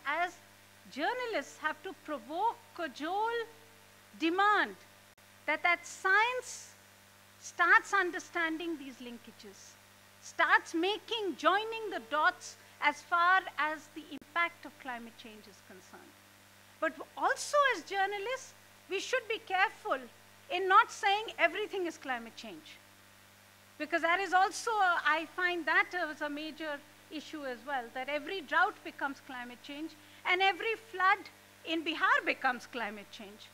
as journalists, have to provoke, cajole, demand that science starts understanding these linkages, starts joining the dots as far as the impact of climate change is concerned. But also as journalists, we should be careful in not saying everything is climate change. Because that is also, I find that as a major issue as well, that every drought becomes climate change and every flood in Bihar becomes climate change.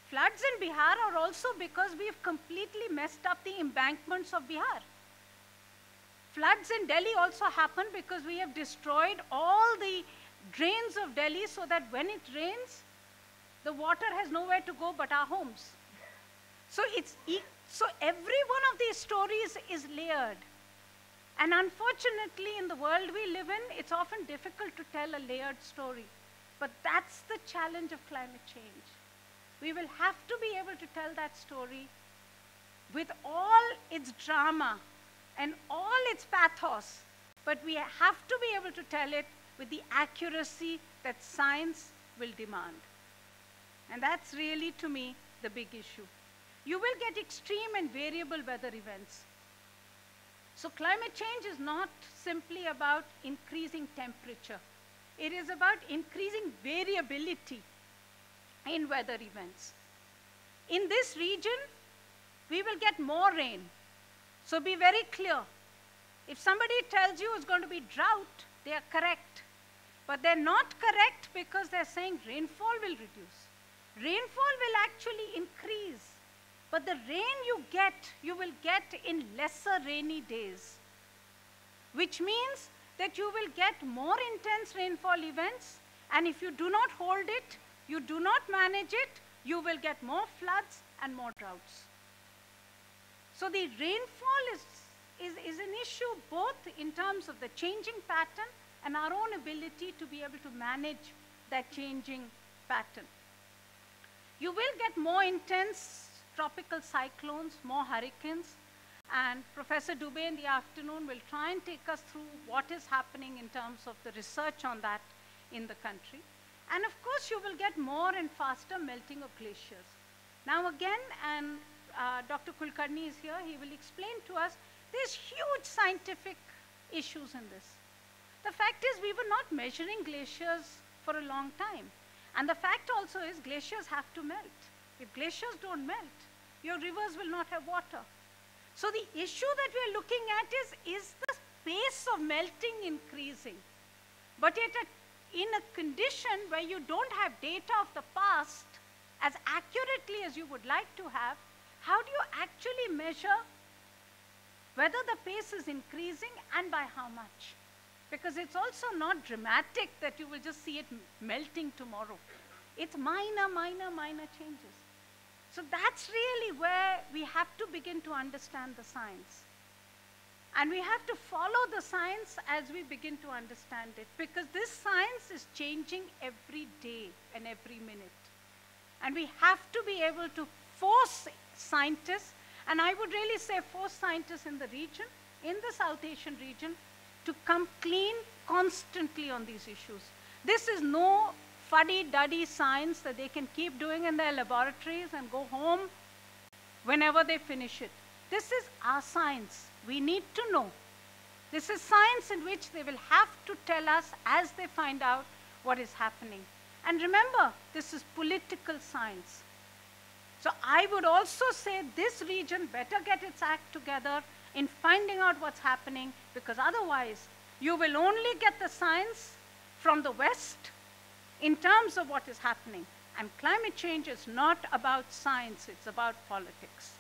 Floods in Bihar are also because we've completely messed up the embankments of Bihar. Floods in Delhi also happen because we have destroyed all the drains of Delhi so that when it rains, the water has nowhere to go but our homes. So every one of these stories is layered. And unfortunately, in the world we live in, it's often difficult to tell a layered story. But that's the challenge of climate change. We will have to be able to tell that story with all its drama and all its pathos, but we have to be able to tell it with the accuracy that science will demand. And that's really, to me, the big issue. You will get extreme and variable weather events. So climate change is not simply about increasing temperature. It is about increasing variability in weather events. In this region, we will get more rain. So be very clear. If somebody tells you it's going to be drought, they are correct. But they're not correct because they're saying rainfall will reduce. Rainfall will actually increase. But the rain you will get in lesser rainy days, which means that you will get more intense rainfall events, and if you do not hold it, you do not manage it, you will get more floods and more droughts. So the rainfall is an issue both in terms of the changing pattern and our own ability to be able to manage that changing pattern. You will get more intense tropical cyclones, more hurricanes, and Professor Dubey in the afternoon will try and take us through what is happening in terms of the research on that in the country. And of course, you will get more and faster melting of glaciers. Now again, and Dr. Kulkarni is here, he will explain to us, there's huge scientific issues in this. The fact is, we were not measuring glaciers for a long time. And the fact also is, glaciers have to melt. If glaciers don't melt, your rivers will not have water. So the issue that we're looking at is the pace of melting increasing? But in a condition where you don't have data of the past as accurately as you would like to have, how do you actually measure whether the pace is increasing and by how much? Because it's also not dramatic that you will just see it melting tomorrow. It's minor, minor, minor changes. So that's really where we have to begin to understand the science. And we have to follow the science as we begin to understand it, because this science is changing every day and every minute. And we have to be able to force scientists, and I would really say force scientists in the region, in the South Asian region, to come clean constantly on these issues. This is no fuddy-duddy science that they can keep doing in their laboratories and go home whenever they finish it. This is our science. We need to know. This is science in which they will have to tell us as they find out what is happening. And remember, this is political science. So I would also say this region better get its act together in finding out what's happening, because otherwise you will only get the science from the West in terms of what is happening. And climate change is not about science, it's about politics.